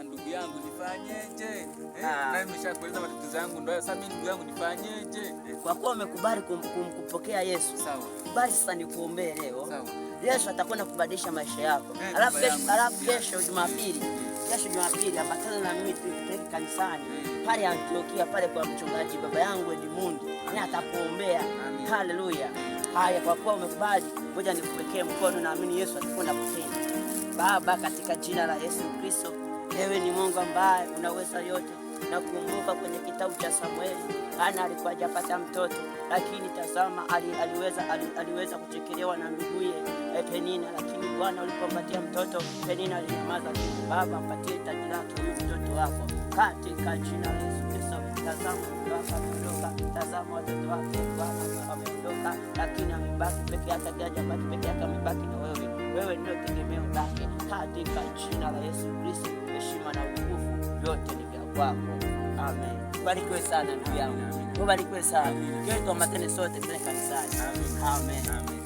sana ndugu yangu, nifanyeje? Na nimeshakueleza matatizo yangu, ndio sasa mimi ndugu yangu nifanyeje? Kwa kuwa umekubali kumpokea Yesu. Sawa. Basi sasa nikuombee leo. Sawa. Yesu atakwenda kubadilisha maisha yako. Alafu kesho Jumapili ambatana na mimi tupeleke kanisani pale Antiokia pale kwa mchungaji baba yangu Edmundi. Naye atakuombea. Haleluya. Haya, kwa kuwa umekubali, ngoja nikuwekee mkono, naamini Yesu atakwenda kutenda. Baba, katika jina la Yesu Kristo, wewe ni Mungu ambaye unaweza yote. Na kumbuka kwenye kitabu cha Samueli, Hana alikuwa hajapata mtoto, lakini tazama aliweza kuchekelewa na nduguye Penina, lakini Bwana ulipompatia mtoto Penina alinyamaza. Baba, mpatie taji lake huyu mtoto wako katika jina la Yesu Kristo. Tazama mtoto ameondoka, tazama watoto wake Bwana ameondoka, lakini amebaki peke yake, hajabaki peke yake, amebaki na wewe. Wewe ndio tegemeo lake katika jina la Yesu Kristo. Heshima na utukufu yote ni vya kwako. Amen. Barikiwe sana ndugu yangu. Barikiwe sana. Kesho tuambatane sote kanisani. Amen. Amen.